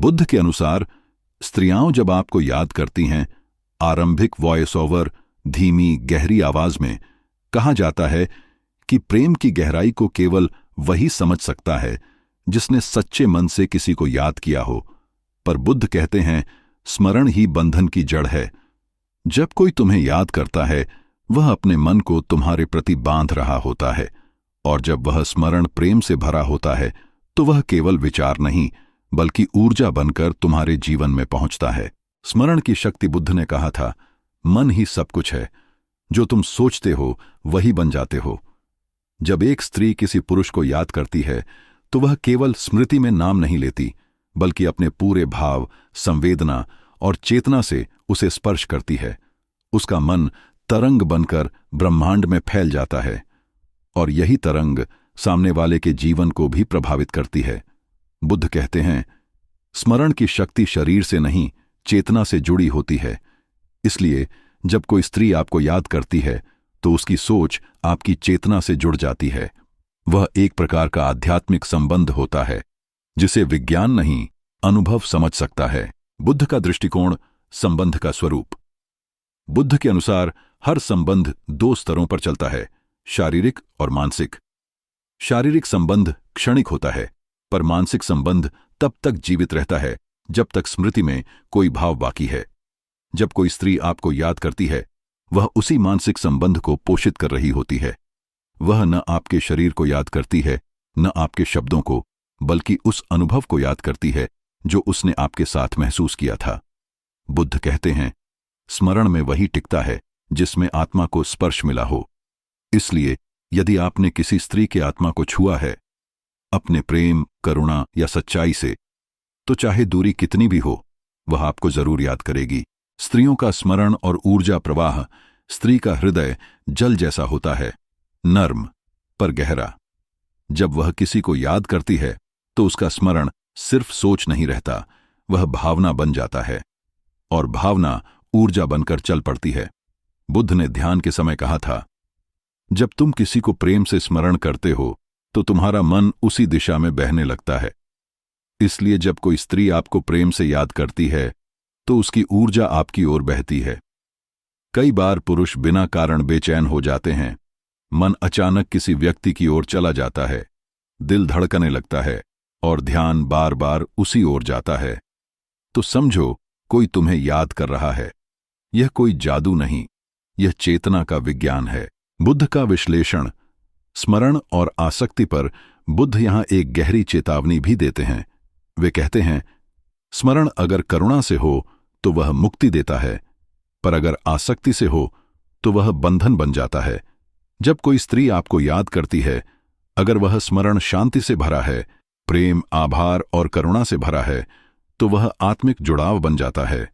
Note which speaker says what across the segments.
Speaker 1: बुद्ध के अनुसार स्त्रियां जब आपको याद करती हैं, आरंभिक वॉइस ओवर धीमी गहरी आवाज में कहा जाता है कि प्रेम की गहराई को केवल वही समझ सकता है जिसने सच्चे मन से किसी को याद किया हो। पर बुद्ध कहते हैं, स्मरण ही बंधन की जड़ है। जब कोई तुम्हें याद करता है, वह अपने मन को तुम्हारे प्रति बांध रहा होता है, और जब वह स्मरण प्रेम से भरा होता है तो वह केवल विचार नहीं बल्कि ऊर्जा बनकर तुम्हारे जीवन में पहुंचता है। स्मरण की शक्ति, बुद्ध ने कहा था, मन ही सब कुछ है। जो तुम सोचते हो वही बन जाते हो। जब एक स्त्री किसी पुरुष को याद करती है तो वह केवल स्मृति में नाम नहीं लेती बल्कि अपने पूरे भाव, संवेदना और चेतना से उसे स्पर्श करती है। उसका मन तरंग बनकर ब्रह्मांड में फैल जाता है और यही तरंग सामने वाले के जीवन को भी प्रभावित करती है। बुद्ध कहते हैं, स्मरण की शक्ति शरीर से नहीं, चेतना से जुड़ी होती है। इसलिए जब कोई स्त्री आपको याद करती है तो उसकी सोच आपकी चेतना से जुड़ जाती है। वह एक प्रकार का आध्यात्मिक संबंध होता है जिसे विज्ञान नहीं, अनुभव समझ सकता है। बुद्ध का दृष्टिकोण, संबंध का स्वरूप। बुद्ध के अनुसार हर संबंध दो स्तरों पर चलता है, शारीरिक और मानसिक। शारीरिक संबंध क्षणिक होता है, पर मानसिक संबंध तब तक जीवित रहता है जब तक स्मृति में कोई भाव बाकी है। जब कोई स्त्री आपको याद करती है, वह उसी मानसिक संबंध को पोषित कर रही होती है। वह न आपके शरीर को याद करती है, न आपके शब्दों को, बल्कि उस अनुभव को याद करती है जो उसने आपके साथ महसूस किया था। बुद्ध कहते हैं, स्मरण में वही टिकता है जिसमें आत्मा को स्पर्श मिला हो। इसलिए यदि आपने किसी स्त्री के आत्मा को छुआ है अपने प्रेम, करुणा या सच्चाई से, तो चाहे दूरी कितनी भी हो, वह आपको जरूर याद करेगी। स्त्रियों का स्मरण और ऊर्जा प्रवाह, स्त्री का हृदय जल जैसा होता है, नर्म पर गहरा। जब वह किसी को याद करती है तो उसका स्मरण सिर्फ सोच नहीं रहता, वह भावना बन जाता है और भावना ऊर्जा बनकर चल पड़ती है। बुद्ध ने ध्यान के समय कहा था, जब तुम किसी को प्रेम से स्मरण करते हो तो तुम्हारा मन उसी दिशा में बहने लगता है। इसलिए जब कोई स्त्री आपको प्रेम से याद करती है तो उसकी ऊर्जा आपकी ओर बहती है। कई बार पुरुष बिना कारण बेचैन हो जाते हैं। मन अचानक किसी व्यक्ति की ओर चला जाता है, दिल धड़कने लगता है और ध्यान बार बार उसी ओर जाता है। तो समझो कोई तुम्हें याद कर रहा है। यह कोई जादू नहीं, यह चेतना का विज्ञान है। बुद्ध का विश्लेषण। स्मरण और आसक्ति पर बुद्ध यहां एक गहरी चेतावनी भी देते हैं। वे कहते हैं, स्मरण अगर करुणा से हो तो वह मुक्ति देता है, पर अगर आसक्ति से हो तो वह बंधन बन जाता है। जब कोई स्त्री आपको याद करती है, अगर वह स्मरण शांति से भरा है, प्रेम, आभार और करुणा से भरा है, तो वह आत्मिक जुड़ाव बन जाता है।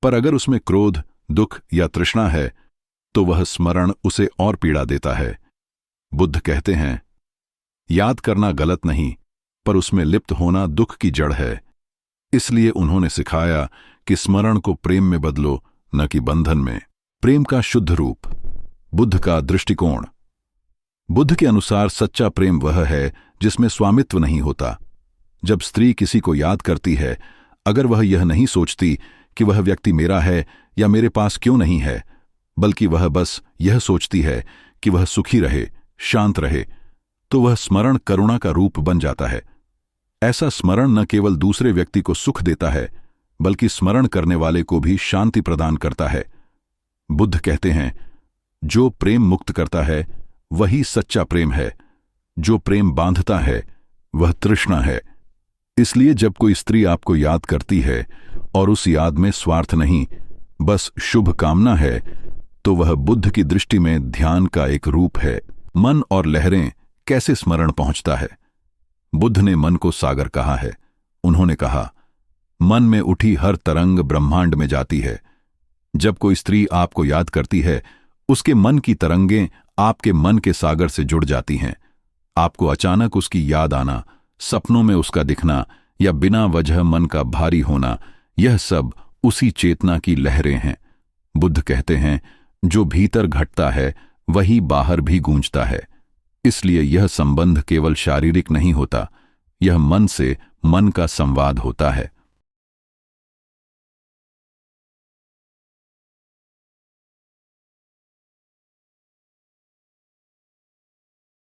Speaker 1: पर अगर उसमें क्रोध, दुख या तृष्णा है, तो वह स्मरण उसे और पीड़ा देता है। बुद्ध कहते हैं, याद करना गलत नहीं, पर उसमें लिप्त होना दुख की जड़ है। इसलिए उन्होंने सिखाया कि स्मरण को प्रेम में बदलो, न कि बंधन में। प्रेम का शुद्ध रूप। बुद्ध का दृष्टिकोण। बुद्ध के अनुसार सच्चा प्रेम वह है जिसमें स्वामित्व नहीं होता। जब स्त्री किसी को याद करती है, अगर वह यह नहीं सोचती कि वह व्यक्ति मेरा है या मेरे पास क्यों नहीं है, बल्कि वह बस यह सोचती है कि वह सुखी रहे, शांत रहे, तो वह स्मरण करुणा का रूप बन जाता है। ऐसा स्मरण न केवल दूसरे व्यक्ति को सुख देता है, बल्कि स्मरण करने वाले को भी शांति प्रदान करता है। बुद्ध कहते हैं, जो प्रेम मुक्त करता है वही सच्चा प्रेम है। जो प्रेम बांधता है वह तृष्णा है। इसलिए जब कोई स्त्री आपको याद करती है और उस याद में स्वार्थ नहीं, बस शुभ कामना है, तो वह बुद्ध की दृष्टि में ध्यान का एक रूप है। मन और लहरें कैसे स्मरण पहुंचता है। बुद्ध ने मन को सागर कहा है। उन्होंने कहा, मन में उठी हर तरंग ब्रह्मांड में जाती है। जब कोई स्त्री आपको याद करती है, उसके मन की तरंगें आपके मन के सागर से जुड़ जाती हैं। आपको अचानक उसकी याद आना, सपनों में उसका दिखना या बिना वजह मन का भारी होना, यह सब उसी चेतना की लहरें हैं। बुद्ध कहते हैं, जो भीतर घटता है वही बाहर भी गूंजता है। इसलिए यह संबंध केवल शारीरिक नहीं होता, यह मन से मन का संवाद होता है।